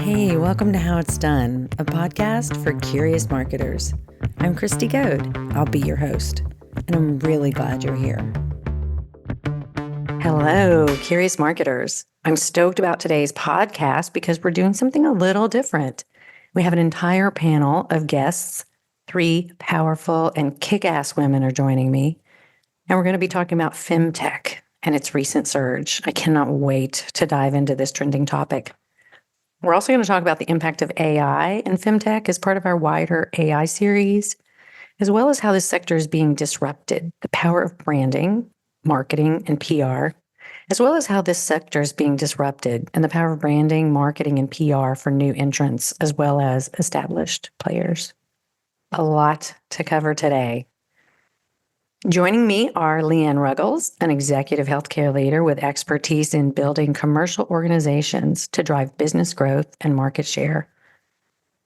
Hey, welcome to How It's Done, a podcast for curious marketers. I'm Kriste Goad. I'll be your host, and I'm really glad you're here. Hello, curious marketers. I'm stoked about today's podcast because we're doing something a little different. We have an entire panel of guests. 3 powerful and kick-ass women are joining me, and we're going to be talking about FemTech and its recent surge. I cannot wait to dive into this trending topic. We're also going to talk about the impact of AI and FemTech as part of our wider AI series, as well as how this sector is being disrupted, the power of branding, marketing, and PR, as well as how this sector is being disrupted and the power of branding, marketing, and PR for new entrants, as well as established players. A lot to cover today. Joining me are Leigh Ruggles, an executive healthcare leader with expertise in building commercial organizations to drive business growth and market share.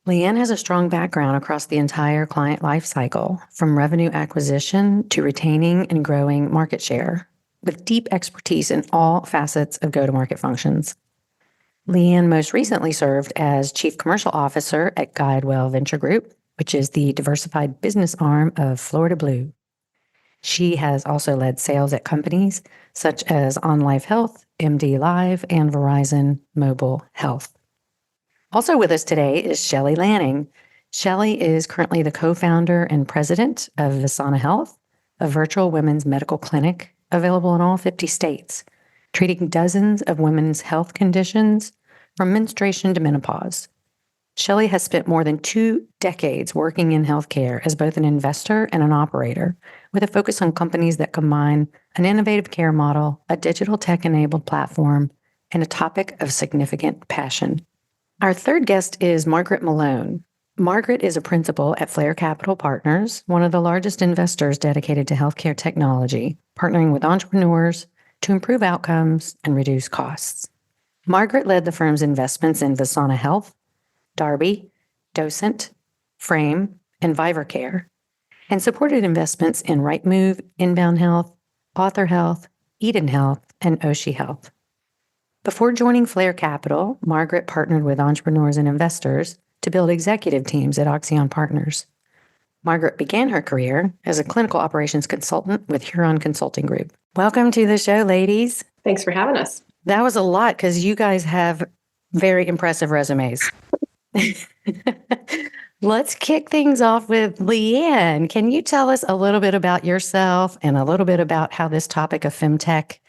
Leigh has a strong background across the entire client lifecycle, from revenue acquisition to retaining and growing market share, with deep expertise in all facets of go-to-market functions. Leigh most recently served as Chief Commercial Officer at Guidewell Venture Group, which is the diversified business arm of Florida Blue. She has also led sales at companies such as OnLife Health, MD Live, and Verizon Mobile Health. Also with us today is Shelly Lanning. Shelly is currently the co-founder and president of Visana Health, a virtual women's medical clinic available in all 50 states, treating dozens of women's health conditions from menstruation to menopause. Shelly has spent more than 2 decades working in healthcare as both an investor and an operator, with a focus on companies that combine an innovative care model, a digital tech-enabled platform, and a topic of significant passion. Our third guest is Margaret Malone. Margaret is a principal at Flare Capital Partners, one of the largest investors dedicated to healthcare technology, partnering with entrepreneurs to improve outcomes and reduce costs. Margaret led the firm's investments in Visana Health, Darby, Docent, Frame, and ViverCare, and supported investments in Rightmove, Inbound Health, Author Health, Eden Health, and Oshi Health. Before joining Flare Capital, Margaret partnered with entrepreneurs and investors to build executive teams at Oxyon Partners. Margaret began her career as a clinical operations consultant with Huron Consulting Group. Welcome to the show, ladies. Thanks for having us. That was a lot because you guys have very impressive resumes. Let's kick things off with Leigh. Can you tell us a little bit about yourself and a little bit about how this topic of FemTech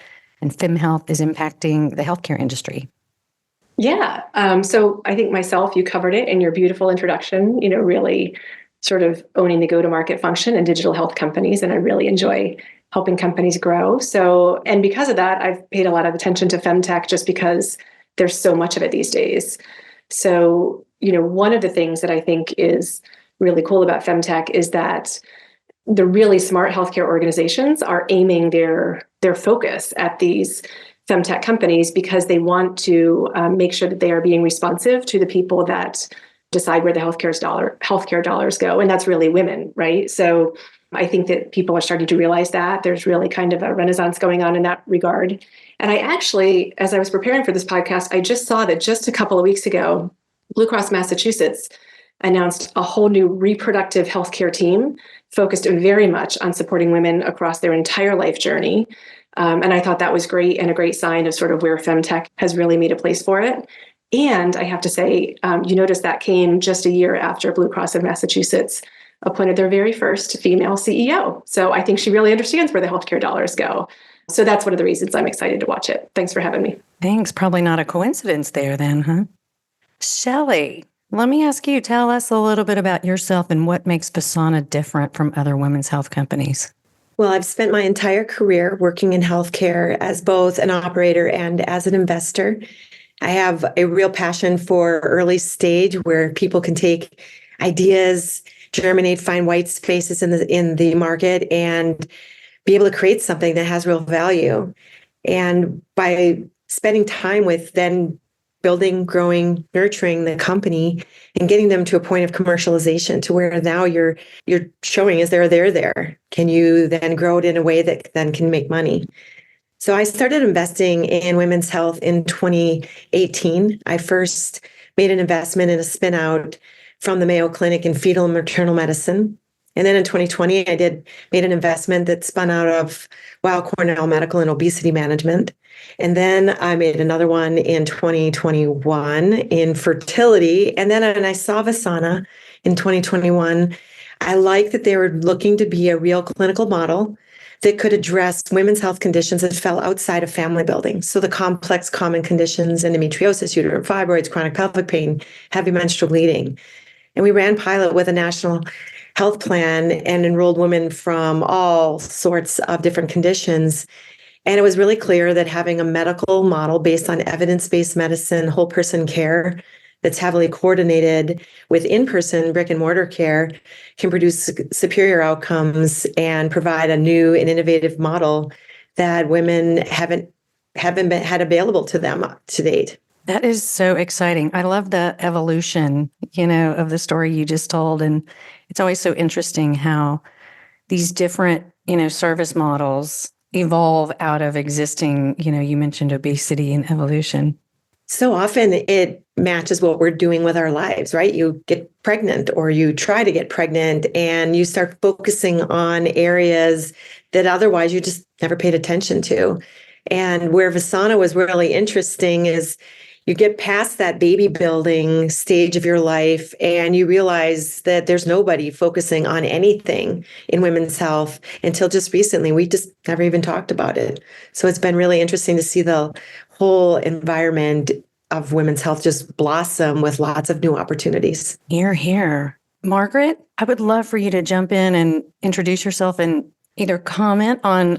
and FemHealth is impacting the healthcare industry? Yeah. So I think myself, you covered it in your beautiful introduction, really sort of owning the go-to-market function in digital health companies. And I really enjoy helping companies grow. And because of that, I've paid a lot of attention to FemTech just because there's so much of it these days. So, one of the things that I think is really cool about FemTech is that the really smart healthcare organizations are aiming their focus at these FemTech companies because they want to make sure that they are being responsive to the people that decide where the healthcare dollars go. And that's really women, right? So I think that people are starting to realize that there's really kind of a renaissance going on in that regard. And I actually, as I was preparing for this podcast, I just saw that just a couple of weeks ago, Blue Cross Massachusetts announced a whole new reproductive healthcare team focused very much on supporting women across their entire life journey. And I thought that was great and a great sign of sort of where FemTech has really made a place for it. And I have to say, you notice that came just a year after Blue Cross of Massachusetts appointed their very first female CEO. So I think she really understands where the healthcare dollars go. So that's one of the reasons I'm excited to watch it. Thanks for having me. Thanks. Probably not a coincidence there then, huh? Shelly, let me ask you, tell us a little bit about yourself and what makes Visana different from other women's health companies. Well, I've spent my entire career working in healthcare as both an operator and as an investor. I have a real passion for early stage where people can take ideas, germinate, find white spaces in the market, and be able to create something that has real value. And by spending time with then building, growing, nurturing the company and getting them to a point of commercialization to where now you're showing is there there. Can you then grow it in a way that then can make money? So I started investing in women's health in 2018. I first made an investment in a spin out from the Mayo Clinic in fetal and maternal medicine. And then in 2020, made an investment that spun out of Weill Cornell Medical and obesity management. And then I made another one in 2021 in fertility. And then when I saw Visana in 2021, I liked that they were looking to be a real clinical model that could address women's health conditions that fell outside of family building. So the complex common conditions, endometriosis, uterine fibroids, chronic pelvic pain, heavy menstrual bleeding. And we ran pilot with a national health plan and enrolled women from all sorts of different conditions. And it was really clear that having a medical model based on evidence-based medicine, whole person care that's heavily coordinated with in-person brick and mortar care can produce superior outcomes and provide a new and innovative model that women haven't been had available to them to date. That is so exciting. I love the evolution, of the story you just told. And it's always so interesting how these different, service models evolve out of existing, you mentioned obesity and evolution. So often it matches what we're doing with our lives, right? You get pregnant or you try to get pregnant and you start focusing on areas that otherwise you just never paid attention to. And where Visana was really interesting is you get past that baby building stage of your life and you realize that there's nobody focusing on anything in women's health until just recently. We just never even talked about it. So it's been really interesting to see the whole environment of women's health just blossom with lots of new opportunities. Hear, hear. Margaret, I would love for you to jump in and introduce yourself and either comment on,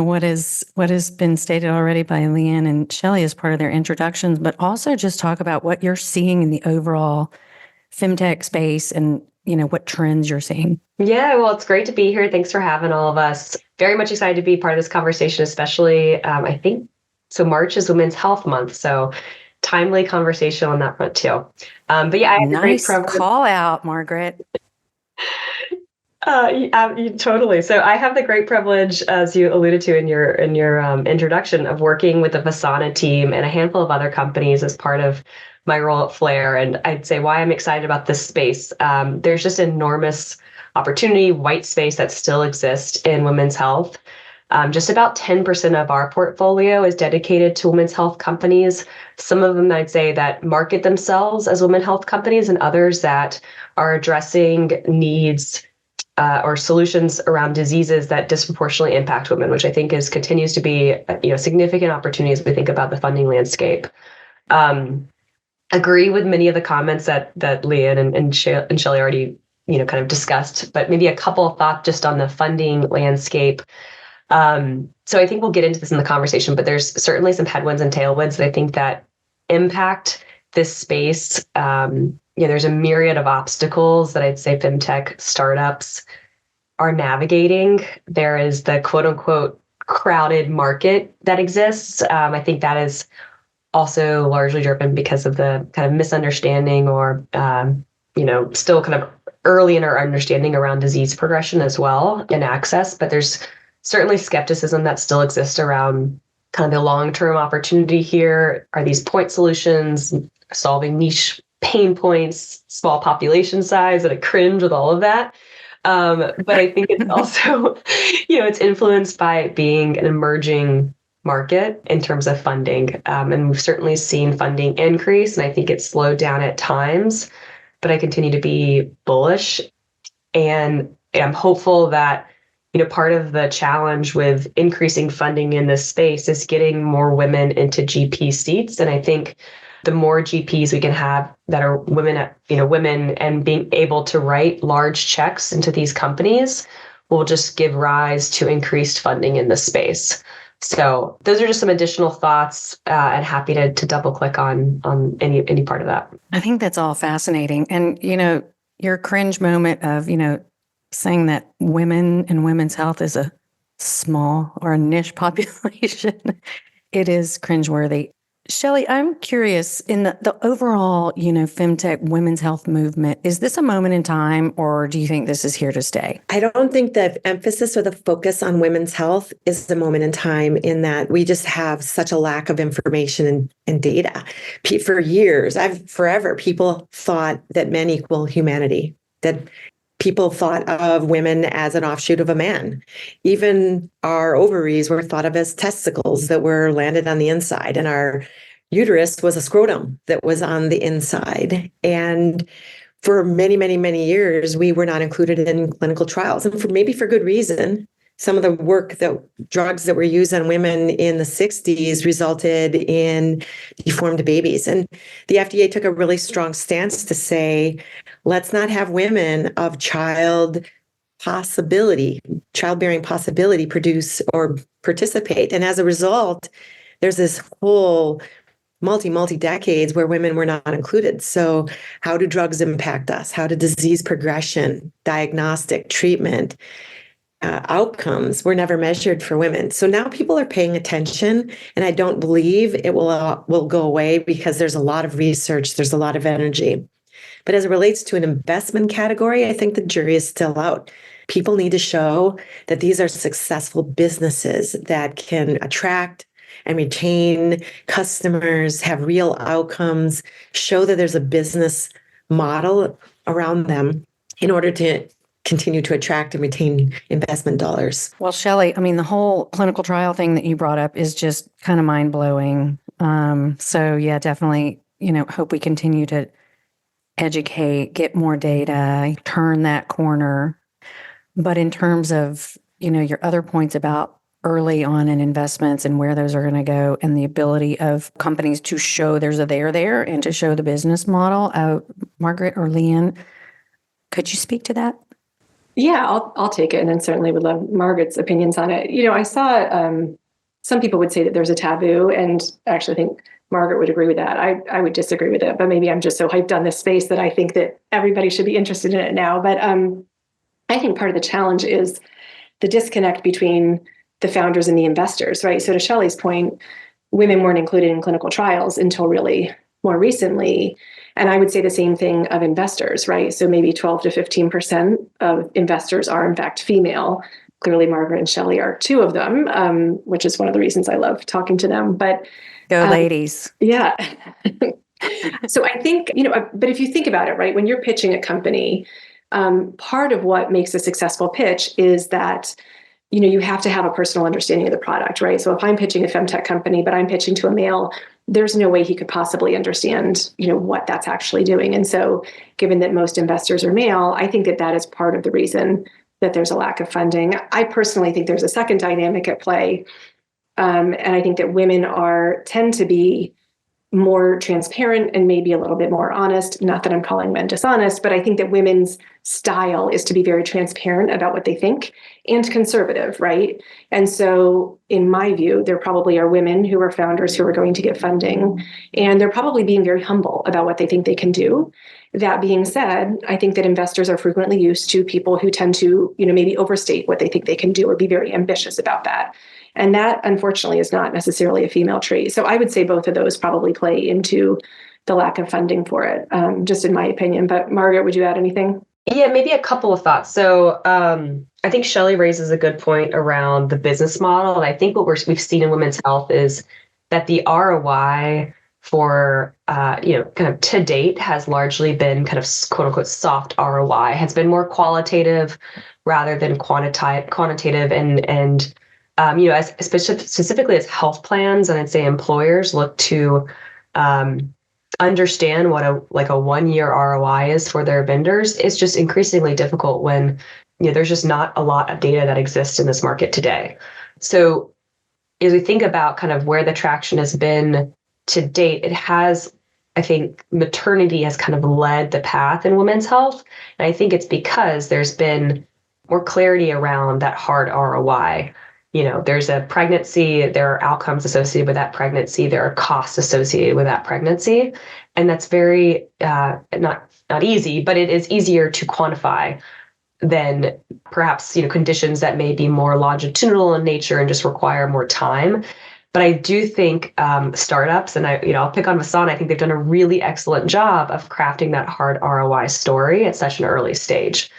what has been stated already by Leanne and Shelly as part of their introductions, but also just talk about what you're seeing in the overall FemTech space and, what trends you're seeing. Yeah, well, it's great to be here. Thanks for having all of us. Very much excited to be part of this conversation, especially, I think, so March is Women's Health Month, so timely conversation on that front too. But yeah, I have nice call out, Margaret. Totally. So I have the great privilege, as you alluded to in your introduction, of working with the Visana team and a handful of other companies as part of my role at Flair. And I'd say why I'm excited about this space. There's just enormous opportunity, white space that still exists in women's health. Just about 10% of our portfolio is dedicated to women's health companies. Some of them I'd say that market themselves as women's health companies, and others that are addressing needs or solutions around diseases that disproportionately impact women, which I think continues to be significant opportunity as we think about the funding landscape. Agree with many of the comments that Leanne and Shelly already kind of discussed, but maybe a couple of thoughts just on the funding landscape. So I think we'll get into this in the conversation, but there's certainly some headwinds and tailwinds that I think that impact this space. There's a myriad of obstacles that I'd say FemTech startups are navigating. There is the quote unquote crowded market that exists. I think that is also largely driven because of the kind of misunderstanding or, still kind of early in our understanding around disease progression as well and access. But there's certainly skepticism that still exists around kind of the long-term opportunity here. Are these point solutions solving niche pain points, small population size, and I cringe with all of that. But I think it's also, it's influenced by it being an emerging market in terms of funding. And we've certainly seen funding increase, and I think it's slowed down at times, but I continue to be bullish. And I'm hopeful that, part of the challenge with increasing funding in this space is getting more women into GP seats. And I think the more GPs we can have that are women, women and being able to write large checks into these companies will just give rise to increased funding in this space. So those are just some additional thoughts, and happy to double click on any part of that. I think that's all fascinating. And, your cringe moment of, saying that women and women's health is a small or a niche population, it is cringeworthy. Shelly, I'm curious in the overall, FemTech women's health movement, is this a moment in time or do you think this is here to stay? I don't think the emphasis or the focus on women's health is the moment in time, in that we just have such a lack of information and data. For years, forever, people thought that men equal humanity, that people thought of women as an offshoot of a man. Even our ovaries were thought of as testicles that were landed on the inside, and our uterus was a scrotum that was on the inside. And for many, many, many years, we were not included in clinical trials, and for good reason. Some of the drugs that were used on women in the 60s resulted in deformed babies. And the FDA took a really strong stance to say, let's not have women of childbearing possibility produce or participate. And as a result, there's this whole multi decades where women were not included. So how do drugs impact us? How do disease progression, diagnostic, treatment, outcomes were never measured for women? So now people are paying attention, and I don't believe it will go away, because there's a lot of research, there's a lot of energy. But as it relates to an investment category, I think the jury is still out. People need to show that these are successful businesses that can attract and retain customers, have real outcomes, show that there's a business model around them in order to continue to attract and retain investment dollars. Well, Shelly, the whole clinical trial thing that you brought up is just kind of mind blowing. So yeah, definitely, hope we continue to educate, get more data, turn that corner. But in terms of, your other points about early on in investments and where those are going to go, and the ability of companies to show there's a there and to show the business model, Margaret or Leigh, could you speak to that? Yeah, I'll take it, and then certainly would love Margaret's opinions on it. I saw some people would say that there's a taboo, and actually I think Margaret would agree with that. I would disagree with it, but maybe I'm just so hyped on this space that I think that everybody should be interested in it now. But I think part of the challenge is the disconnect between the founders and the investors, right? So to Shelly's point, women weren't included in clinical trials until really more recently. And I would say the same thing of investors, right? So maybe 12 to 15% of investors are in fact female. Clearly, Margaret and Shelly are two of them, which is one of the reasons I love talking to them. But go ladies. Yeah. So I think, but if you think about it, right, when you're pitching a company, part of what makes a successful pitch is that you have to have a personal understanding of the product, right? So if I'm pitching a FemTech company, but I'm pitching to a male, there's no way he could possibly understand, what that's actually doing. And so given that most investors are male, I think that is part of the reason that there's a lack of funding. I personally think there's a second dynamic at play. And I think that women tend to be more transparent and maybe a little bit more honest. Not that I'm calling men dishonest, but I think that women's style is to be very transparent about what they think and conservative, right? And so in my view, there probably are women who are founders who are going to get funding, and they're probably being very humble about what they think they can do. That being said, I think that investors are frequently used to people who tend to, maybe overstate what they think they can do or be very ambitious about that. And that, unfortunately, is not necessarily a female trait. So I would say both of those probably play into the lack of funding for it, just in my opinion. But Margaret, would you add anything? Yeah, maybe a couple of thoughts. So I think Shelly raises a good point around the business model. And I think what we've seen in women's health is that the ROI for, kind of to date has largely been kind of quote unquote soft ROI, has been more qualitative rather than quantitative. And as specifically as health plans, and I'd say employers look to understand what a 1 year ROI is for their vendors, it's just increasingly difficult when there's just not a lot of data that exists in this market today. So as we think about kind of where the traction has been to date, it has, I think, maternity has kind of led the path in women's health. And I think it's because there's been more clarity around that hard ROI. There's a pregnancy, there are outcomes associated with that pregnancy, there are costs associated with that pregnancy. And that's very, not easy, but it is easier to quantify than perhaps, conditions that may be more longitudinal in nature and just require more time. But I do think startups, and I'll pick on Visana. I think they've done a really excellent job of crafting that hard ROI story at such an early stage.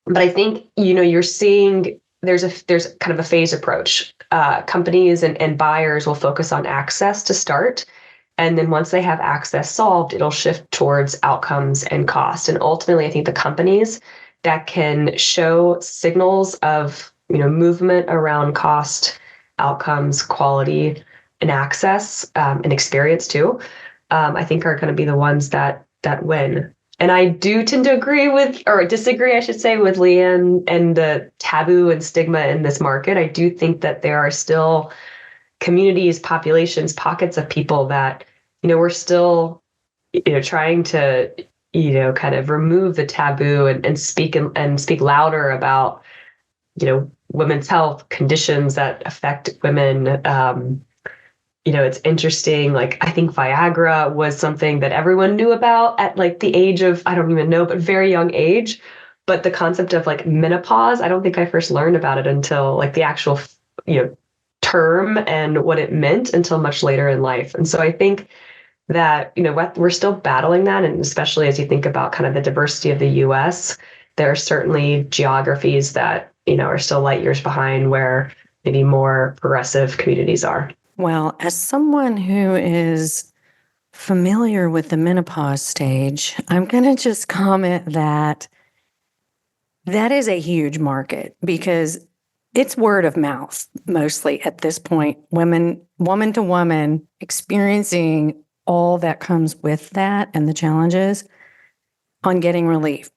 But I think, you're seeing there's kind of a phase approach. Companies and buyers will focus on access to start. And then once they have access solved, it'll shift towards outcomes and cost. And ultimately, I think the companies that can show signals of, movement around cost, outcomes, quality, and access, and experience too, I think are going to be the ones that win. And I do tend to agree with, or disagree, I should say, with Leigh and the taboo and stigma in this market. I do think that there are still communities, populations, pockets of people that, we're still, trying to, kind of remove the taboo and speak louder about, women's health conditions that affect women. It's interesting. Like, I think Viagra was something that everyone knew about at like the age of, I don't even know, but very young age. But the concept of like menopause, I don't think I first learned about it until like the actual, term and what it meant until much later in life. And so I think that, we're still battling that. And especially as you think about kind of the diversity of the US, there are certainly geographies that, are still light years behind where maybe more progressive communities are. Well, as someone who is familiar with the menopause stage, I'm going to just comment that is a huge market because it's word of mouth mostly at this point. Woman to woman experiencing all that comes with that and the challenges on getting relief.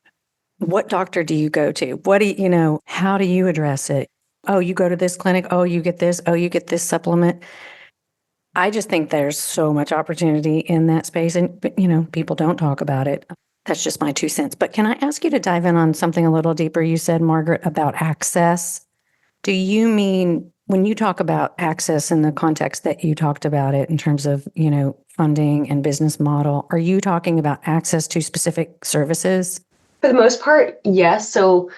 What doctor do you go to? What do you, how do you address it? Oh, you go to this clinic. Oh, you get this. Oh, you get this supplement. I just think there's so much opportunity in that space and, people don't talk about it. That's just my 2 cents. But can I ask you to dive in on something a little deeper? You said, Margaret, about access. Do you mean when you talk about access in the context that you talked about it in terms of, funding and business model, are you talking about access to specific services? For the most part, yes. So,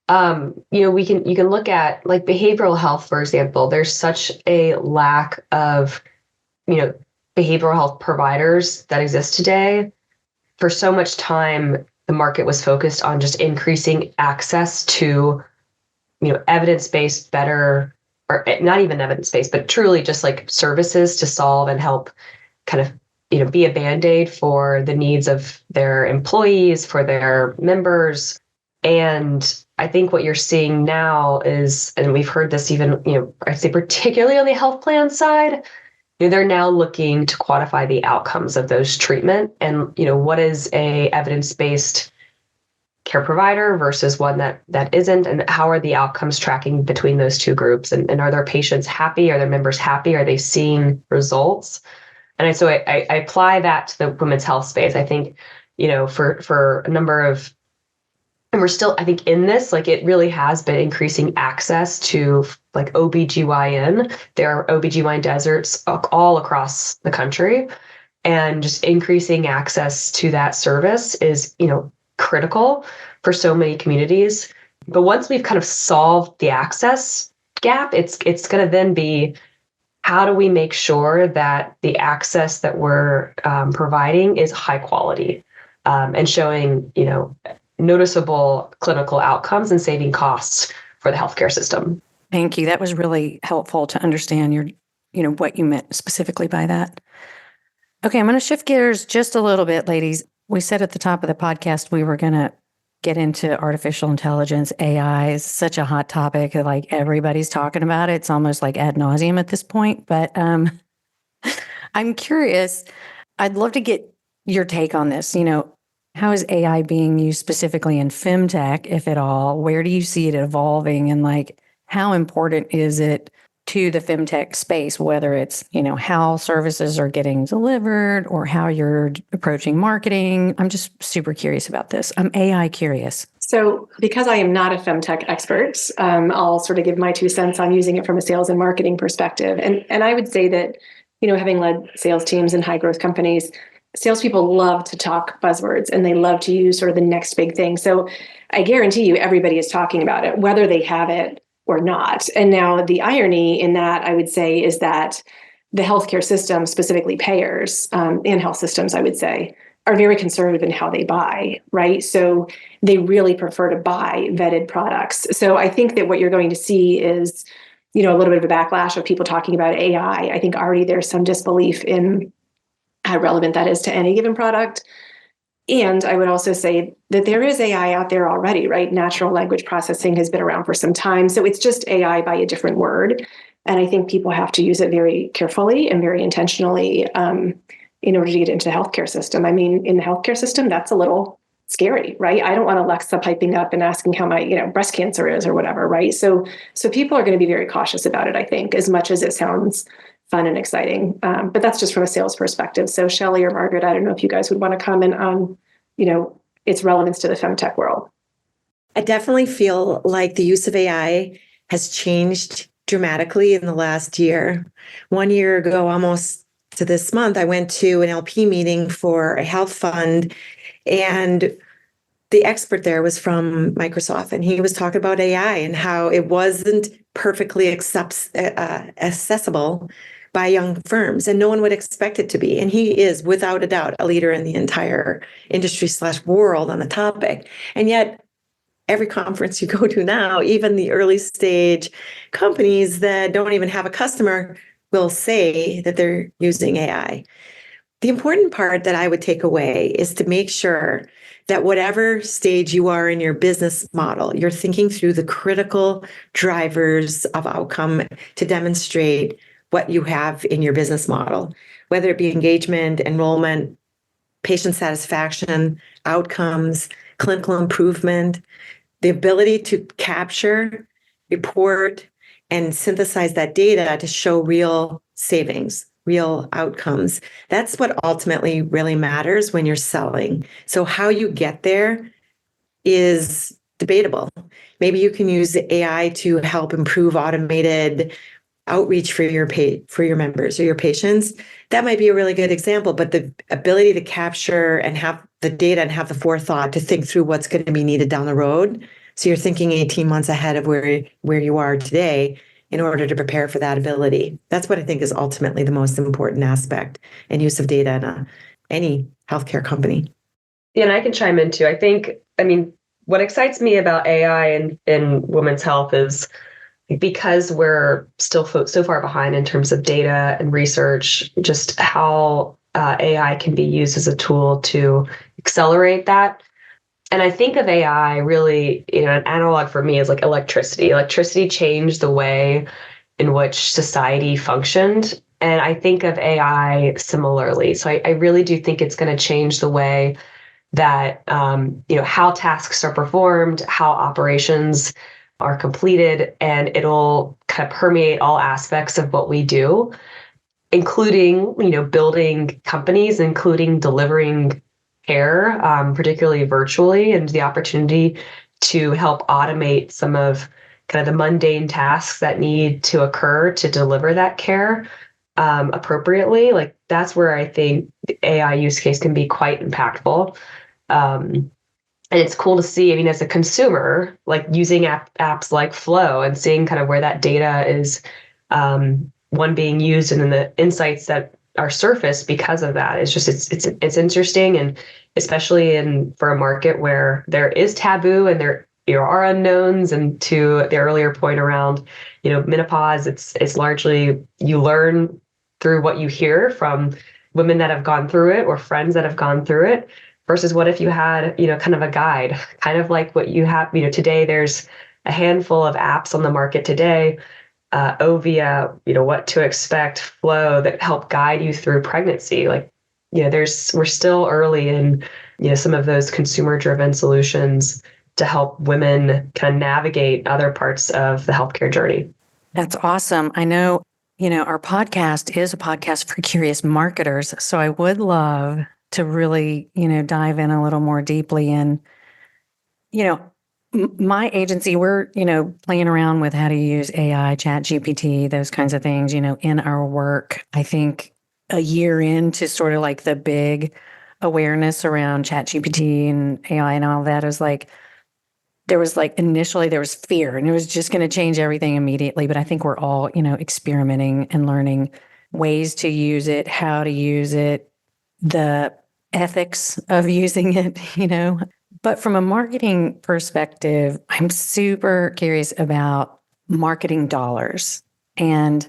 you can look at like behavioral health, for example. There's such a lack of, behavioral health providers that exist today. For so much time, the market was focused on just increasing access to, evidence-based, better, or not even evidence-based, but truly just like services to solve and help kind of, be a Band-Aid for the needs of their employees, for their members. And I think what you're seeing now is, and we've heard this even, I'd say particularly on the health plan side, they're now looking to quantify the outcomes of those treatment and, what is a evidence-based care provider versus one that isn't, and how are the outcomes tracking between those two groups? And are their patients happy? Are their members happy? Are they seeing results? And so I apply that to the women's health space. I think, for a number of, and we're still, I think in this, like it really has been increasing access to like OBGYN. There are OBGYN deserts all across the country, and just increasing access to that service is, critical for so many communities. But once we've kind of solved the access gap, it's going to then be, how do we make sure that the access that we're providing is high quality and showing, noticeable clinical outcomes and saving costs for the healthcare system? Thank you. That was really helpful to understand what you meant specifically by that. Okay, I'm going to shift gears just a little bit, ladies. We said at the top of the podcast we were going to get into artificial intelligence. AI is such a hot topic. Like everybody's talking about it. It's almost like ad nauseum at this point. But I'm curious. I'd love to get your take on this. How is AI being used specifically in FemTech, if at all? Where do you see it evolving? And like, how important is it to the FemTech space, whether it's, how services are getting delivered or how you're approaching marketing? I'm just super curious about this. I'm AI curious. So because I am not a FemTech expert, I'll sort of give my 2 cents on using it from a sales and marketing perspective. And I would say that, having led sales teams in high growth companies, salespeople love to talk buzzwords and they love to use sort of the next big thing. So I guarantee you everybody is talking about it, whether they have it or not. And now the irony in that, I would say, is that the healthcare system, specifically payers and health systems, I would say, are very conservative in how they buy, right? So they really prefer to buy vetted products. So I think that what you're going to see is, a little bit of a backlash of people talking about AI. I think already there's some disbelief in how relevant that is to any given product. And I would also say that there is AI out there already, right? Natural language processing has been around for some time. So it's just AI by a different word. And I think people have to use it very carefully and very intentionally in order to get into the healthcare system. I mean, in the healthcare system, that's a little scary, right? I don't want Alexa piping up and asking how my, breast cancer is or whatever, right? So people are going to be very cautious about it, I think, as much as it sounds fun and exciting. But that's just from a sales perspective. So Shelly or Margaret, I don't know if you guys would want to comment on, its relevance to the FemTech world. I definitely feel like the use of AI has changed dramatically in the last year. 1 year ago, almost to this month, I went to an LP meeting for a health fund, and the expert there was from Microsoft, and he was talking about AI and how it wasn't perfectly accessible by young firms, and no one would expect it to be. And he is, without a doubt, a leader in the entire industry/world on the topic. And yet, every conference you go to now, even the early stage companies that don't even have a customer will say that they're using AI. The important part that I would take away is to make sure that whatever stage you are in your business model, you're thinking through the critical drivers of outcome to demonstrate what you have in your business model, whether it be engagement, enrollment, patient satisfaction, outcomes, clinical improvement, the ability to capture, report, and synthesize that data to show real savings, real outcomes. That's what ultimately really matters when you're selling. So how you get there is debatable. Maybe you can use AI to help improve automated outreach for your members or your patients. That might be a really good example, but the ability to capture and have the data and have the forethought to think through what's going to be needed down the road. So you're thinking 18 months ahead of where you are today in order to prepare for that ability. That's what I think is ultimately the most important aspect and use of data in any healthcare company. Yeah, and I can chime in too. What excites me about AI in women's health is because we're still so far behind in terms of data and research, just how AI can be used as a tool to accelerate that. And I think of AI really, an analog for me is like electricity. Electricity changed the way in which society functioned. And I think of AI similarly. So I really do think it's going to change the way that, how tasks are performed, how operations are completed, and it'll kind of permeate all aspects of what we do, including, building companies, including delivering care, particularly virtually, and the opportunity to help automate some of kind of the mundane tasks that need to occur to deliver that care appropriately. Like that's where I think the AI use case can be quite impactful. And it's cool to see, as a consumer, like using apps like Flow and seeing kind of where that data is, one being used, and then the insights that are surfaced because of that. It's just, it's interesting. And especially for a market where there is taboo and there are unknowns, and to the earlier point around, menopause, it's largely you learn through what you hear from women that have gone through it or friends that have gone through it. Versus what if you had, kind of a guide, kind of like what you have, today there's a handful of apps on the market today, Ovia, what to expect, Flow, that help guide you through pregnancy. Like, we're still early in, some of those consumer-driven solutions to help women kind of navigate other parts of the healthcare journey. That's awesome. I know, our podcast is a podcast for curious marketers. So I would love to really, dive in a little more deeply. And, my agency, we're, playing around with how to use AI, Chat GPT, those kinds of things, in our work. I think a year into sort of like the big awareness around Chat GPT and AI and all that is like, there was like initially there was fear and it was just going to change everything immediately. But I think we're all, experimenting and learning ways to use it, how to use it, the ethics of using it. But from a marketing perspective, I'm super curious about marketing dollars. And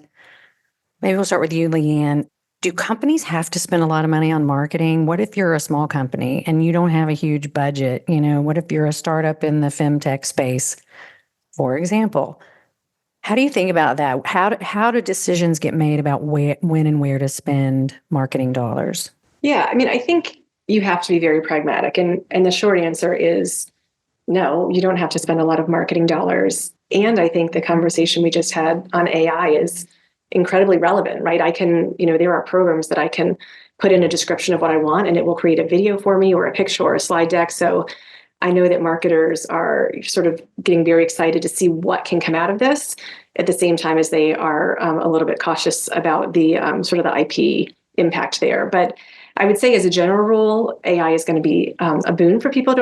maybe we'll start with you, Leanne. Do companies have to spend a lot of money on marketing? What if you're a small company and you don't have a huge budget? What if you're a startup in the FemTech space, for example? How do you think about that? How do decisions get made about when and where to spend marketing dollars? Yeah, I mean, I think you have to be very pragmatic. And the short answer is no, you don't have to spend a lot of marketing dollars. And I think the conversation we just had on AI is incredibly relevant, right? there are programs that I can put in a description of what I want and it will create a video for me or a picture or a slide deck. So I know that marketers are sort of getting very excited to see what can come out of this at the same time as they are a little bit cautious about the sort of the IP impact there. But I would say as a general rule, AI is going to be a boon for people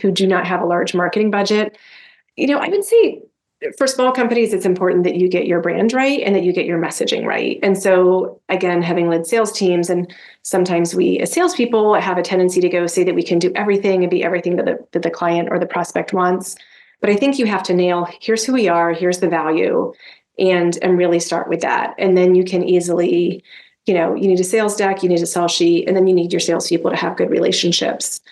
who do not have a large marketing budget. I would say for small companies, it's important that you get your brand right and that you get your messaging right. And so again, having led sales teams, and sometimes we as salespeople have a tendency to go say that we can do everything and be everything that the client or the prospect wants. But I think you have to nail, here's who we are, here's the value, and really start with that. And then you can easily, you need a sales deck, you need a sales sheet, and then you need your salespeople to have good relationships.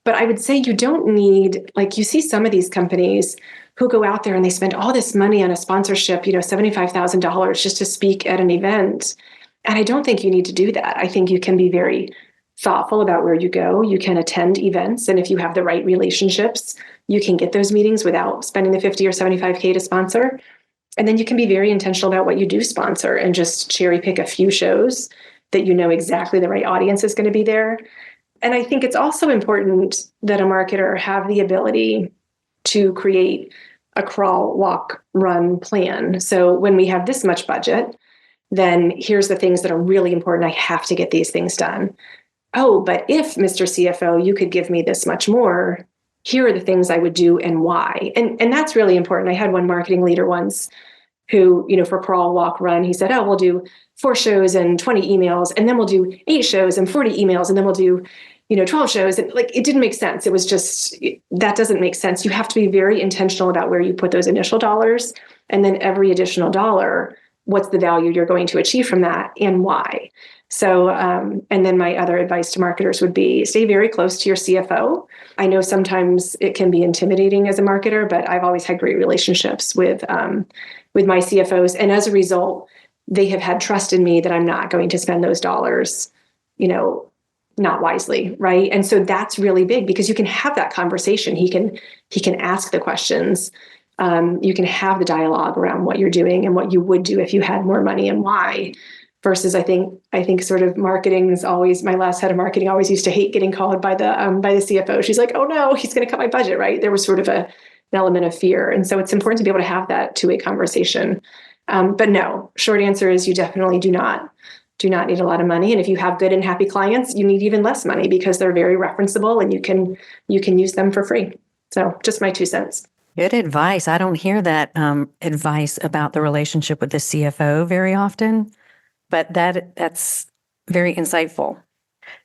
But I would say you don't need, like you see some of these companies who go out there and they spend all this money on a sponsorship, $75,000 just to speak at an event. And I don't think you need to do that. I think you can be very thoughtful about where you go. You can attend events. And if you have the right relationships, you can get those meetings without spending the 50 or 75K to sponsor. And then you can be very intentional about what you do sponsor and just cherry pick a few shows that you know exactly the right audience is going to be there. And I think it's also important that a marketer have the ability to create a crawl, walk, run plan. So when we have this much budget, then here's the things that are really important. I have to get these things done. Oh, but if Mr. CFO, you could give me this much more, here are the things I would do and why. And that's really important. I had one marketing leader once who, for crawl, walk, run, he said, oh, we'll do 4 shows and 20 emails, and then we'll do 8 shows and 40 emails, and then we'll do 12 shows. And it didn't make sense. It was just, that doesn't make sense. You have to be very intentional about where you put those initial dollars. And then every additional dollar, what's the value you're going to achieve from that and why? So, and then my other advice to marketers would be stay very close to your CFO. I know sometimes it can be intimidating as a marketer, but I've always had great relationships with my CFOs. And as a result, they have had trust in me that I'm not going to spend those dollars, not wisely, right? And so that's really big because you can have that conversation. He can ask the questions. You can have the dialogue around what you're doing and what you would do if you had more money and why. Versus, I think sort of marketing is always, my last head of marketing always used to hate getting called by the CFO. She's like, oh no, he's going to cut my budget, right? There was sort of an element of fear, and so it's important to be able to have that two-way conversation. But no, short answer is you definitely do not need a lot of money. And if you have good and happy clients, you need even less money because they're very referenceable and you can use them for free. So just my 2 cents. Good advice. I don't hear that advice about the relationship with the CFO very often, but that's very insightful.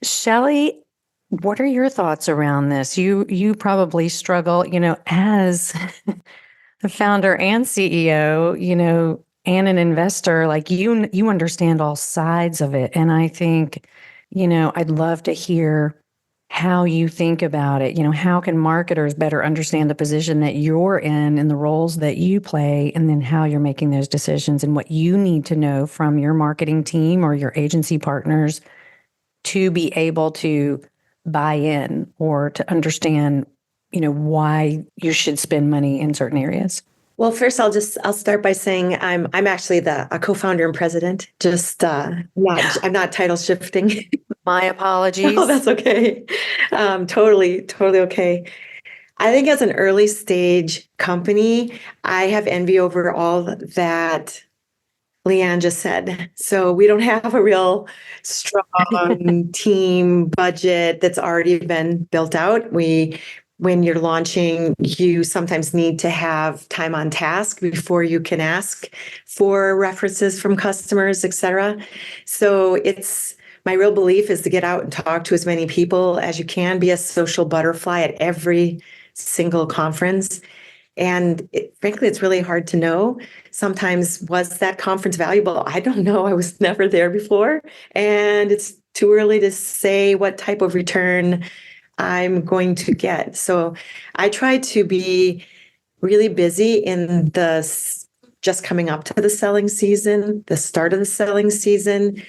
Shelly, what are your thoughts around this? You probably struggle, as the founder and CEO, and an investor, like you understand all sides of it. And I think, I'd love to hear how you think about it. How can marketers better understand the position that you're in and the roles that you play, and then how you're making those decisions and what you need to know from your marketing team or your agency partners to be able to buy in or to understand, why you should spend money in certain areas. Well, first I'll start by saying I'm actually a co-founder and president. I'm not title shifting. My apologies. Oh, that's okay. Totally okay. I think as an early stage company, I have envy over all that Leanne just said. So we don't have a real strong team budget that's already been built out. We when you're launching, you sometimes need to have time on task before you can ask for references from customers, et cetera. So it's my real belief is to get out and talk to as many people as you can, be a social butterfly at every single conference. And frankly, it's really hard to know. Sometimes, was that conference valuable? I don't know. I was never there before. And it's too early to say what type of return I'm going to get. So I try to be really busy in just coming up to the selling season, the start of the selling season,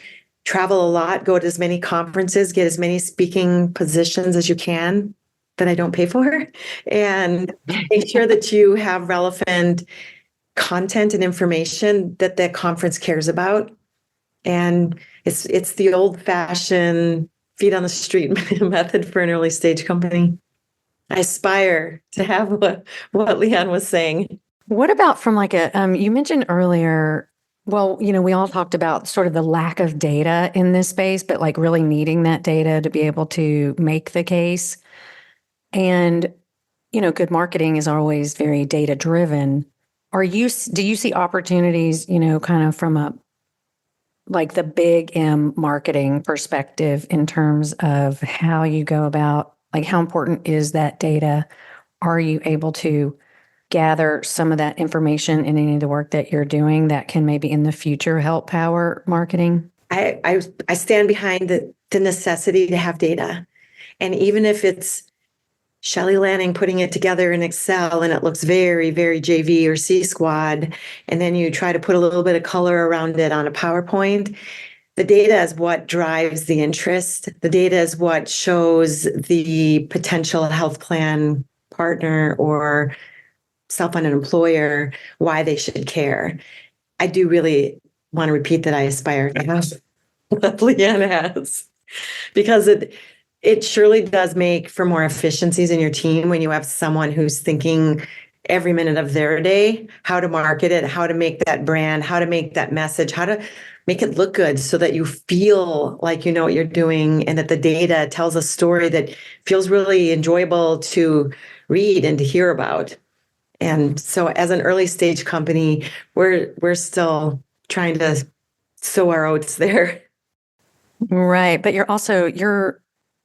travel a lot, go to as many conferences, get as many speaking positions as you can that I don't pay for, and make sure that you have relevant content and information that the conference cares about. And it's the old-fashioned feet on the street method for an early stage company. I aspire to have what Leanne was saying. What about from like you mentioned earlier, well, we all talked about sort of the lack of data in this space, but like really needing that data to be able to make the case. And, good marketing is always very data driven. Do you see opportunities, kind of from like the big M marketing perspective in terms of how you go about, like how important is that data? Are you able to gather some of that information in any of the work that you're doing that can maybe in the future help power marketing? I stand behind the necessity to have data. And even if it's Shelly Lanning putting it together in Excel and it looks very, very JV or C squad, and then you try to put a little bit of color around it on a PowerPoint, the data is what drives the interest. The data is what shows the potential health plan partner or self-funded employer why they should care. I do really want to repeat that I aspire to have what Leanne has, because it surely does make for more efficiencies in your team when you have someone who's thinking every minute of their day, how to market it, how to make that brand, how to make that message, how to make it look good so that you feel like you know what you're doing and that the data tells a story that feels really enjoyable to read and to hear about. And so as an early stage company, we're still trying to sow our oats there. Right. But you're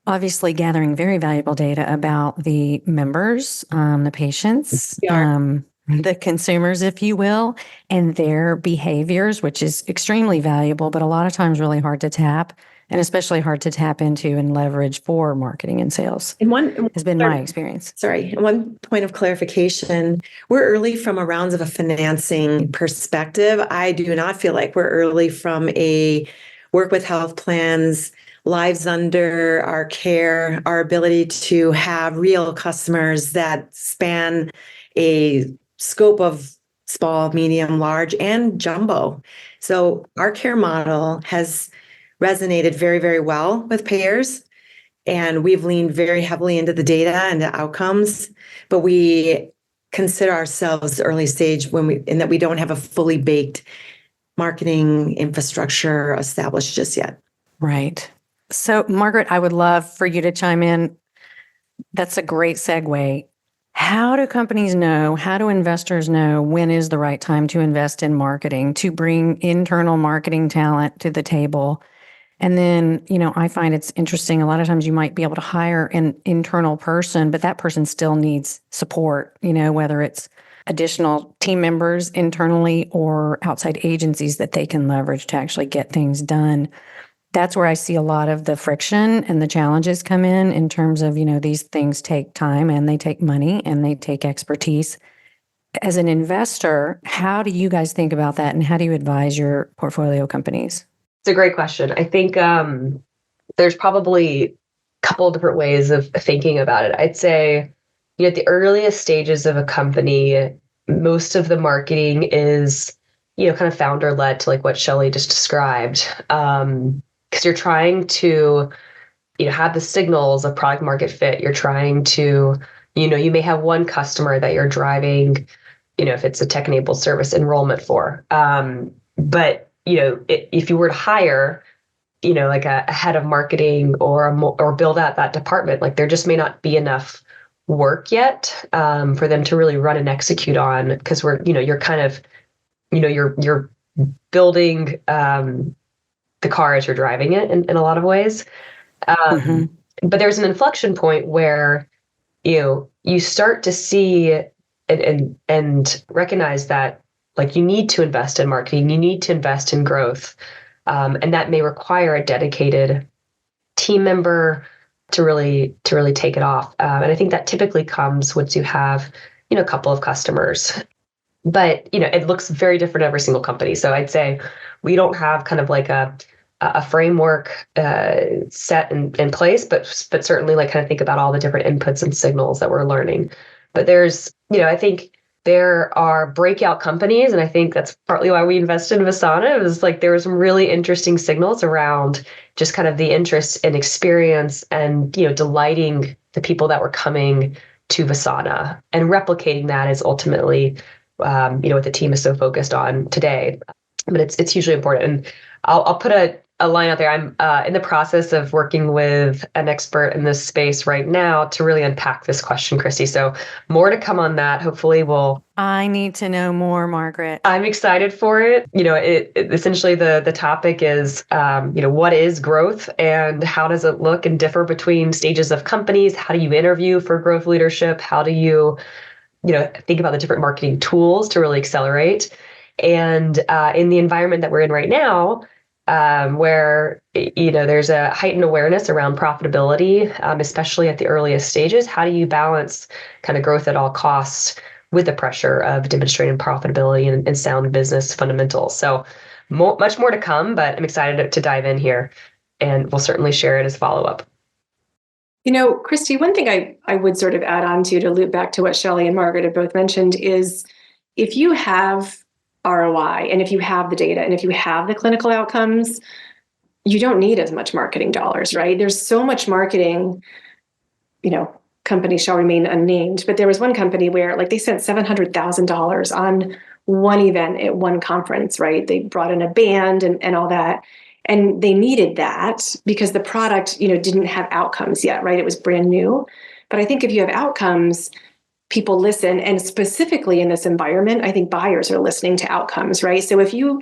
obviously gathering very valuable data about the members, the patients, the consumers, if you will, and their behaviors, which is extremely valuable, but a lot of times really hard to tap, and especially hard to tap into and leverage for marketing and sales. And one has been my experience. Sorry, one point of clarification. We're early from a rounds of a financing perspective. I do not feel like we're early from a work with health plans, lives under our care, our ability to have real customers that span a scope of small, medium, large, and jumbo. So our care model has resonated very, very well with payers. And we've leaned very heavily into the data and the outcomes, but we consider ourselves early stage in that we don't have a fully baked marketing infrastructure established just yet. Right. So, Margaret, I would love for you to chime in. That's a great segue. How do companies know, how do investors know when is the right time to invest in marketing, to bring internal marketing talent to the table? And then, I find it's interesting. A lot of times you might be able to hire an internal person, but that person still needs support, whether it's additional team members internally or outside agencies that they can leverage to actually get things done. That's where I see a lot of the friction and the challenges come in terms of, these things take time and they take money and they take expertise. As an investor, how do you guys think about that and how do you advise your portfolio companies? It's a great question. I think there's probably a couple of different ways of thinking about it. I'd say, at the earliest stages of a company, most of the marketing is, kind of founder led to like what Shelly just described. Because you're trying to, have the signals of product market fit. You're trying to, you may have one customer that you're driving, if it's a tech-enabled service enrollment for. But if you were to hire, like a head of marketing or build out that department, like there just may not be enough work yet for them to really run and execute on, because you're kind of, you're building the car as you're driving it in a lot of ways. But there's an inflection point where you start to see and recognize that, like, you need to invest in marketing, you need to invest in growth, and that may require a dedicated team member to really take it off. And I think that typically comes once you have a couple of customers. But it looks very different every single company. So I'd say we don't have kind of like a framework set in place, but certainly like kind of think about all the different inputs and signals that we're learning. But there's, I think there are breakout companies, and I think that's partly why we invested in Visana. It was like there were some really interesting signals around just kind of the interest and experience and delighting the people that were coming to Visana, and replicating that is ultimately what the team is so focused on today. But it's hugely important. And I'll put a line out there. I'm in the process of working with an expert in this space right now to really unpack this question, Kriste. So more to come on that. Hopefully I need to know more, Margaret. I'm excited for it. It essentially the topic is, what is growth and how does it look and differ between stages of companies? How do you interview for growth leadership? How do you think about the different marketing tools to really accelerate? And in the environment that we're in right now, where there's a heightened awareness around profitability, especially at the earliest stages, how do you balance kind of growth at all costs with the pressure of demonstrating profitability and sound business fundamentals? So much more to come, but I'm excited to dive in here, and we'll certainly share it as follow-up. Kriste, one thing I would sort of add on to loop back to what Shelly and Margaret have both mentioned is, if you have ROI and if you have the data and if you have the clinical outcomes, you don't need as much marketing dollars, right? There's so much marketing, companies shall remain unnamed, but there was one company where they spent $700,000 on one event at one conference, right? They brought in a band and all that. And they needed that because the product, didn't have outcomes yet, right? It was brand new. But I think if you have outcomes, people listen. And specifically in this environment, I think buyers are listening to outcomes, right? So if you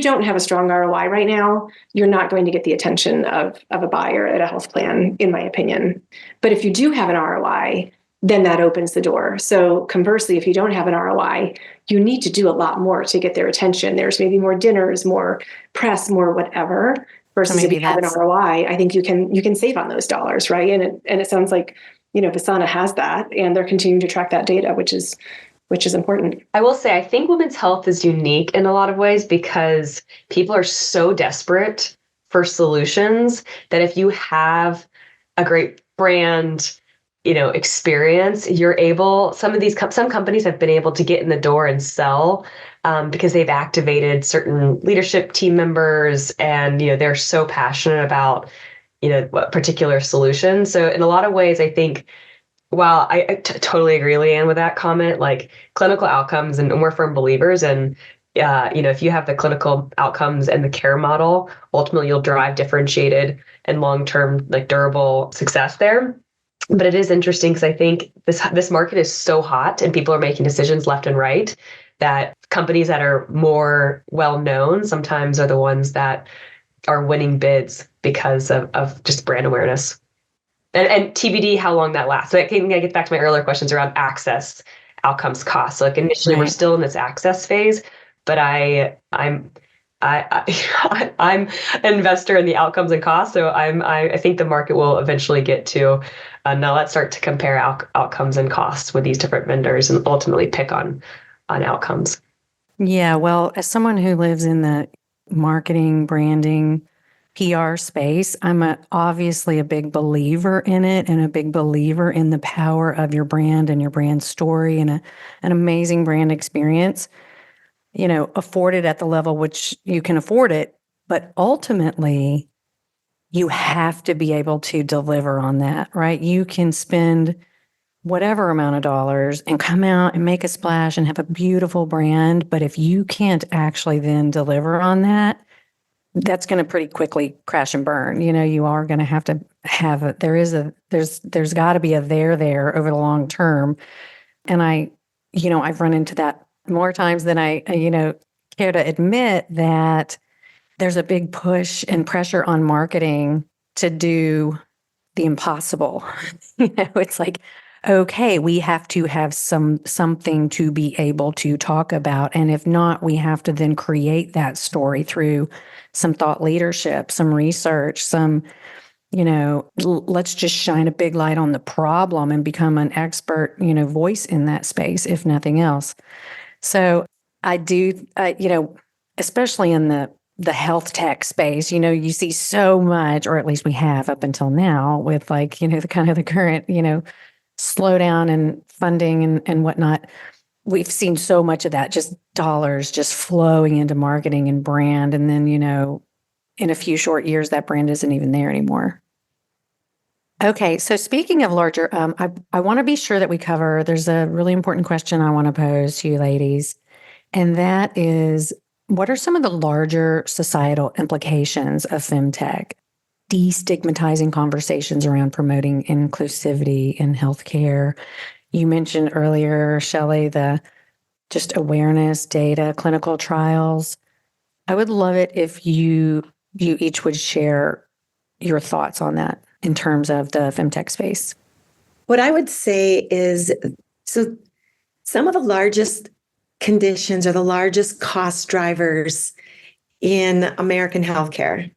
don't have a strong ROI right now, you're not going to get the attention of a buyer at a health plan, in my opinion. But if you do have an ROI, then that opens the door. So conversely, if you don't have an ROI, you need to do a lot more to get their attention. There's maybe more dinners, more press, more whatever. Versus if you have an ROI, I think you can save on those dollars, right? And it sounds like Visana has that, and they're continuing to track that data, which is important. I will say, I think women's health is unique in a lot of ways because people are so desperate for solutions that if you have a great brand, experience, you're able, some companies have been able to get in the door and sell because they've activated certain leadership team members, and, they're so passionate about, what particular solution. So in a lot of ways, I think, while I totally agree, Leanne, with that comment, like clinical outcomes, and we're firm believers. And, if you have the clinical outcomes and the care model, ultimately you'll drive differentiated and long-term, durable success there. But it is interesting because I think this market is so hot and people are making decisions left and right that companies that are more well-known sometimes are the ones that are winning bids because of just brand awareness. And TBD how long that lasts. So I think I get back to my earlier questions around access, outcomes, costs. So initially we're still in this access phase, but I'm an investor in the outcomes and costs. So I think the market will eventually get to now let's start to compare outcomes and costs with these different vendors and ultimately pick on outcomes. Yeah, well, as someone who lives in the marketing, branding, PR space, I'm obviously a big believer in it, and a big believer in the power of your brand and your brand story, and an amazing brand experience, afforded at the level which you can afford it. But ultimately, you have to be able to deliver on that, right? You can spend whatever amount of dollars and come out and make a splash and have a beautiful brand. But if you can't actually then deliver on that, that's going to pretty quickly crash and burn. You are going to have to there's got to be a there over the long term. And I've run into that more times than I care to admit, that there's a big push and pressure on marketing to do the impossible. It's like, okay, we have to have something to be able to talk about. And if not, we have to then create that story through some thought leadership, some research, let's just shine a big light on the problem and become an expert, voice in that space, if nothing else. So I do, especially in the health tech space, you see so much, or at least we have up until now, with the kind of the current, slowdown in funding and whatnot. We've seen so much of that, just dollars just flowing into marketing and brand. And then, in a few short years, that brand isn't even there anymore. Okay, so speaking of larger, I want to be sure that we cover, there's a really important question I want to pose to you ladies, and that is, what are some of the larger societal implications of FemTech? Destigmatizing conversations around promoting inclusivity in healthcare. You mentioned earlier, Shelly, the just awareness, data, clinical trials. I would love it if you each would share your thoughts on that in terms of the FemTech space. What I would say is, so some of the largest conditions or the largest cost drivers in American healthcare,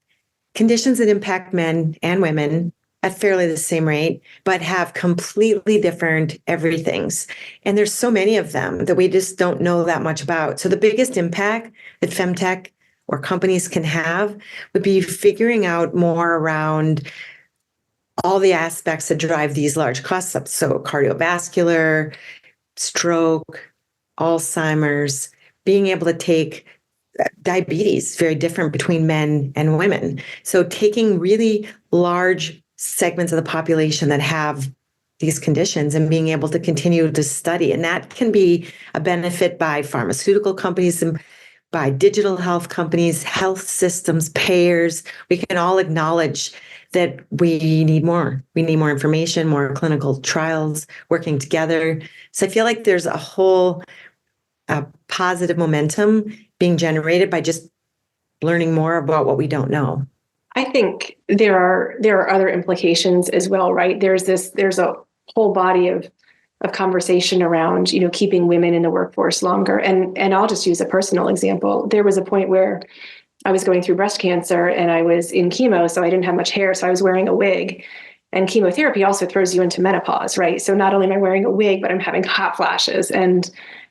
conditions that impact men and women at fairly the same rate, but have completely different everythings. And there's so many of them that we just don't know that much about. So the biggest impact that FemTech or companies can have would be figuring out more around all the aspects that drive these large costs up. So cardiovascular, stroke, Alzheimer's, being able to take diabetes, very different between men and women. So taking really large segments of the population that have these conditions and being able to continue to study. And that can be a benefit by pharmaceutical companies and by digital health companies, health systems, payers. We can all acknowledge that we need more. We need more information, more clinical trials working together. So I feel like there's a whole positive momentum being generated by just learning more about what we don't know. I think there are other implications as well, right? There's a whole body of conversation around, keeping women in the workforce longer. And I'll just use a personal example. There was a point where I was going through breast cancer and I was in chemo, so I didn't have much hair. So I was wearing a wig, and chemotherapy also throws you into menopause, right? So not only am I wearing a wig, but I'm having hot flashes, and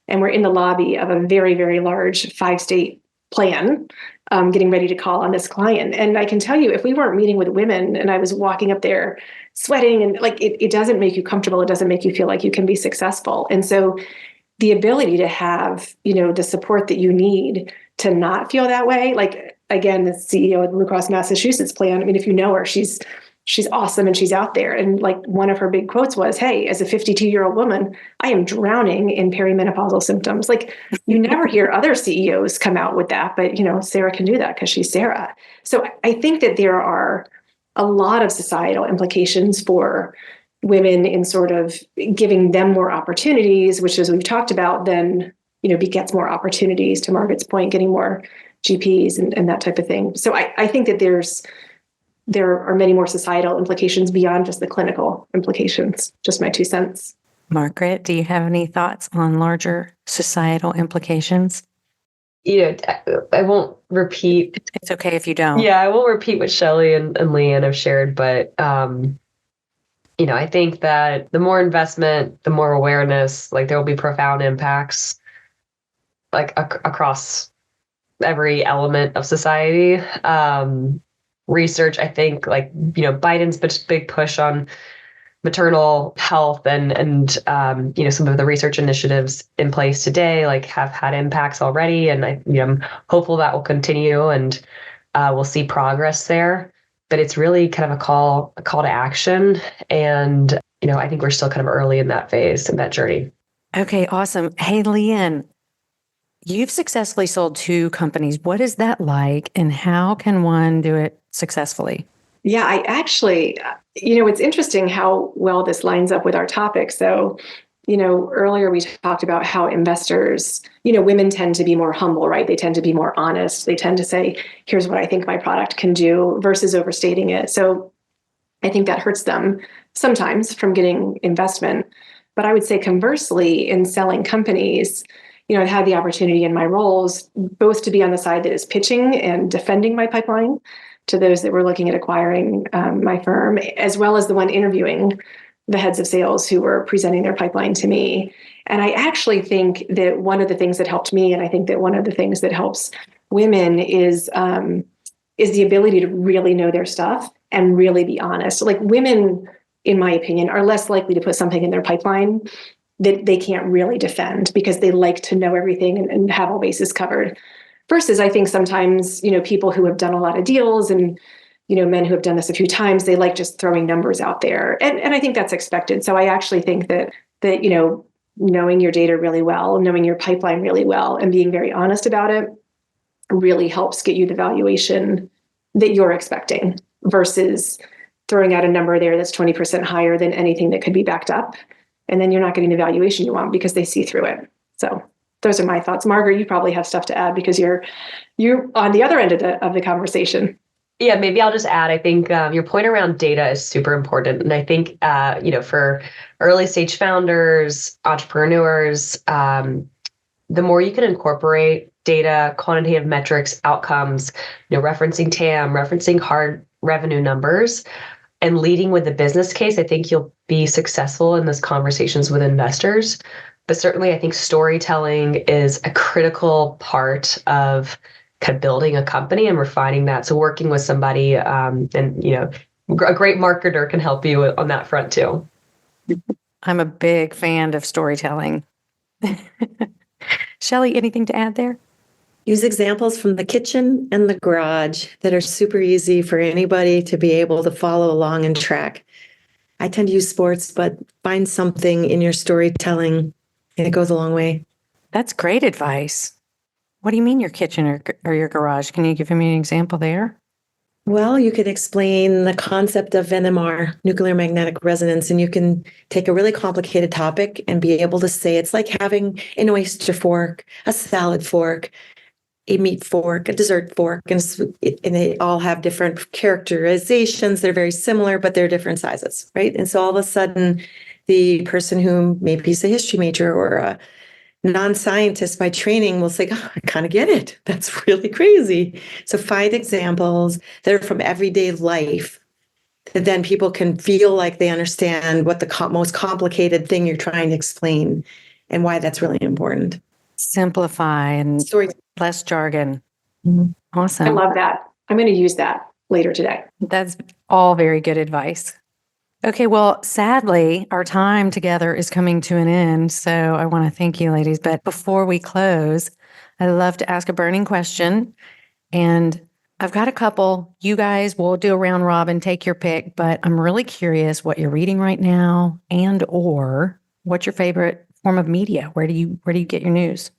we're in the lobby of a very, very large 5-state plan, getting ready to call on this client. And I can tell you, if we weren't meeting with women and I was walking up there sweating and it doesn't make you comfortable, it doesn't make you feel like you can be successful. And so the ability to have, the support that you need to not feel that way, like, again, the CEO of the Blue Cross Massachusetts plan, I mean, if you know her, she's awesome and she's out there. And like one of her big quotes was, "Hey, as a 52-year-old woman, I am drowning in perimenopausal symptoms." Like, you never hear other CEOs come out with that, but Sarah can do that because she's Sarah. So I think that there are a lot of societal implications for women in sort of giving them more opportunities, which, as we've talked about, then begets more opportunities, to Margaret's point, getting more GPs and that type of thing. So I think that there are many more societal implications beyond just the clinical implications. Just my 2 cents. Margaret, do you have any thoughts on larger societal implications? I won't repeat. It's okay if you don't. Yeah, I won't repeat what Shelly and Leigh have shared, but I think that the more investment, the more awareness, like there will be profound impacts, like across every element of society. Research, I think, like, Biden's big push on maternal health and some of the research initiatives in place today, like, have had impacts already. And I'm hopeful that will continue and we'll see progress there. But it's really kind of a call to action. And, I think we're still kind of early in that phase, in that journey. Okay, awesome. Hey, Leanne, you've successfully sold 2 companies. What is that like, and how can one do it successfully? Yeah, I actually, it's interesting how well this lines up with our topic. So, earlier we talked about how investors, women tend to be more humble, right? They tend to be more honest. They tend to say, here's what I think my product can do versus overstating it. So I think that hurts them sometimes from getting investment. But I would say conversely, in selling companies, I've had the opportunity in my roles both to be on the side that is pitching and defending my pipeline to those that were looking at acquiring my firm, as well as the one interviewing the heads of sales who were presenting their pipeline to me. And I actually think that one of the things that helped me, and I think that one of the things that helps women is the ability to really know their stuff and really be honest. Like women, in my opinion, are less likely to put something in their pipeline that they can't really defend because they like to know everything and have all bases covered. Versus, I think sometimes, people who have done a lot of deals and, men who have done this a few times, they like just throwing numbers out there. And I think that's expected. So I actually think that, knowing your data really well, knowing your pipeline really well, and being very honest about it really helps get you the valuation that you're expecting versus throwing out a number there that's 20% higher than anything that could be backed up. And then you're not getting the valuation you want because they see through it. So those are my thoughts. Margaret, you probably have stuff to add because you're on the other end of the conversation. Yeah, maybe I'll just add, I think your point around data is super important. And I think, for early stage founders, entrepreneurs, the more you can incorporate data, quantitative metrics, outcomes, referencing TAM, referencing hard revenue numbers, and leading with the business case, I think you'll be successful in those conversations with investors. But certainly, I think storytelling is a critical part of kind of building a company and refining that. So working with somebody, and a great marketer can help you on that front too. I'm a big fan of storytelling. Shelly, anything to add there? Use examples from the kitchen and the garage that are super easy for anybody to be able to follow along and track. I tend to use sports, but find something in your storytelling and it goes a long way. That's great advice. What do you mean your kitchen or your garage? Can you give me an example there? Well, you could explain the concept of NMR, nuclear magnetic resonance, and you can take a really complicated topic and be able to say it's like having an oyster fork, a salad fork, a meat fork, a dessert fork, and they all have different characterizations. They're very similar, but they're different sizes, right? And so all of a sudden, the person who maybe is a history major or a non-scientist by training will say, oh, I kind of get it. That's really crazy. So find examples that are from everyday life that then people can feel like they understand what the most complicated thing you're trying to explain and why that's really important. Simplify and Story. less jargon. Mm-hmm. Awesome. I love that. I'm going to use that later today. That's all very good advice. Okay, well, sadly, our time together is coming to an end. So I want to thank you, ladies. But before we close, I'd love to ask a burning question. And I've got a couple. You guys will do a round robin, take your pick. But I'm really curious what you're reading right now and or what's your favorite form of media? Where do you get your news?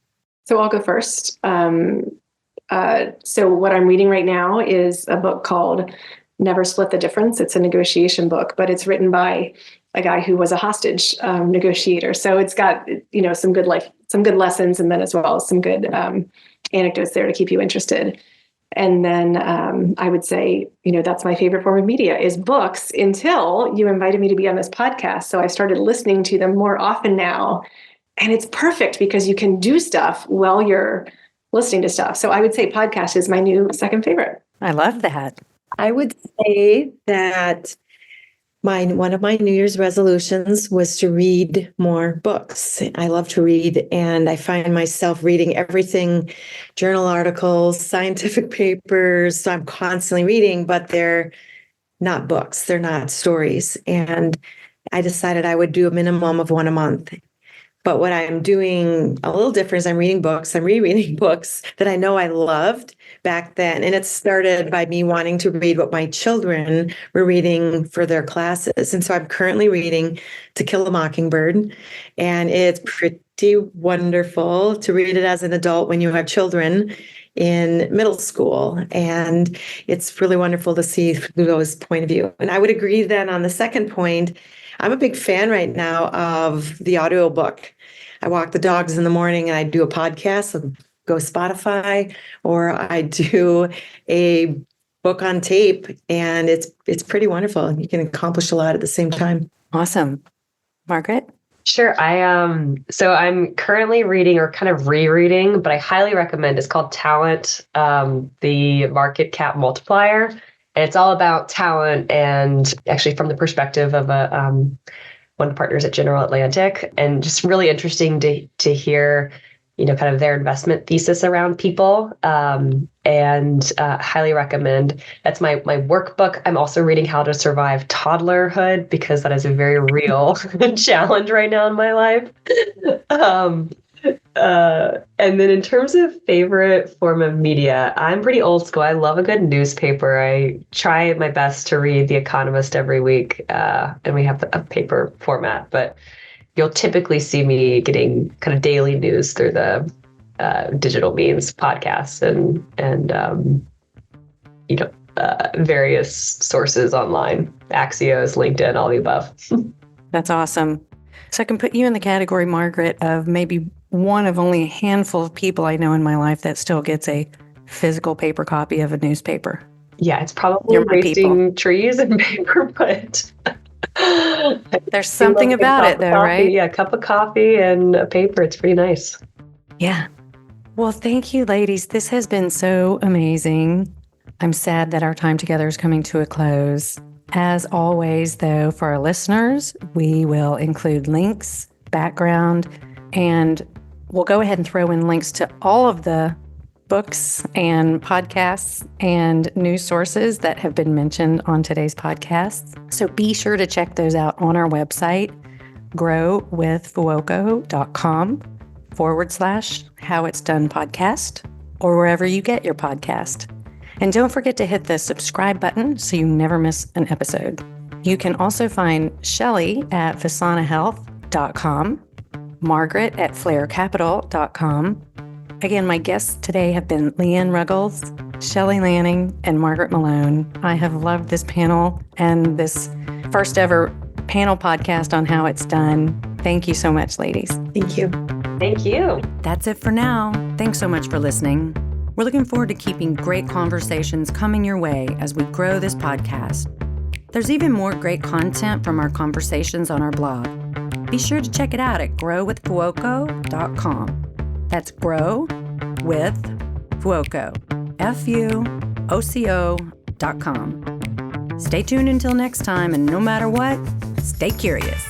So I'll go first. So what I'm reading right now is a book called Never Split the Difference. It's a negotiation book, but it's written by a guy who was a hostage negotiator. So it's got, some good lessons, and then as well as some good anecdotes there to keep you interested. And then I would say, that's my favorite form of media is books until you invited me to be on this podcast. So I started listening to them more often now. And it's perfect because you can do stuff while you're listening to stuff. So I would say podcast is my new second favorite. I love that. I would say that one of my New Year's resolutions was to read more books. I love to read, and I find myself reading everything, journal articles, scientific papers. So I'm constantly reading, but they're not books. They're not stories. And I decided I would do a minimum of one a month. But what I'm doing a little different is I'm reading books. I'm rereading books that I know I loved back then. And it started by me wanting to read what my children were reading for their classes. And so I'm currently reading To Kill a Mockingbird. And it's pretty wonderful to read it as an adult when you have children. in middle school. And it's really wonderful to see through those point of view. And I would agree then on the second point, I'm a big fan right now of the audiobook. I walk the dogs in the morning and I do a podcast, so go Spotify, or I do a book on tape, and it's pretty wonderful. You can accomplish a lot at the same time. Awesome. Margaret? Sure. So I'm currently reading or kind of rereading, but I highly recommend. It's called Talent, the Market Cap Multiplier. And it's all about talent, and actually from the perspective of one of the partners at General Atlantic, and just really interesting to hear, kind of their investment thesis around people, and highly recommend. That's my workbook. I'm also reading How to Survive Toddlerhood, because that is a very real challenge right now in my life. And then in terms of favorite form of media, I'm pretty old school. I love a good newspaper. I try my best to read The Economist every week, and we have a paper format, but you'll typically see me getting kind of daily news through the digital means, podcasts, and various sources online, Axios, LinkedIn, all the above. That's awesome. So I can put you in the category, Margaret, of maybe one of only a handful of people I know in my life that still gets a physical paper copy of a newspaper. Yeah, it's probably You're my wasting people. trees and paper, but There's something about it, though, right? Yeah, a cup of coffee and a paper. It's pretty nice. Yeah. Well, thank you, ladies. This has been so amazing. I'm sad that our time together is coming to a close. As always, though, for our listeners, we will include links, background, and we'll go ahead and throw in links to all of the books and podcasts and news sources that have been mentioned on today's podcast. So be sure to check those out on our website, growwithfuoco.com/howitsdonepodcast, or wherever you get your podcast. And don't forget to hit the subscribe button so you never miss an episode. You can also find Shelly at visanahealth.com, Margaret at flaircapital.com. Again, my guests today have been Leigh Ruggles, Shelly Lanning, and Margaret Malone. I have loved this panel and this first ever panel podcast on how it's done. Thank you so much, ladies. Thank you. Thank you. That's it for now. Thanks so much for listening. We're looking forward to keeping great conversations coming your way as we grow this podcast. There's even more great content from our conversations on our blog. Be sure to check it out at growwithfuoco.com. That's Grow with Fuoco, FUOCO.com. Stay tuned until next time, and no matter what, stay curious.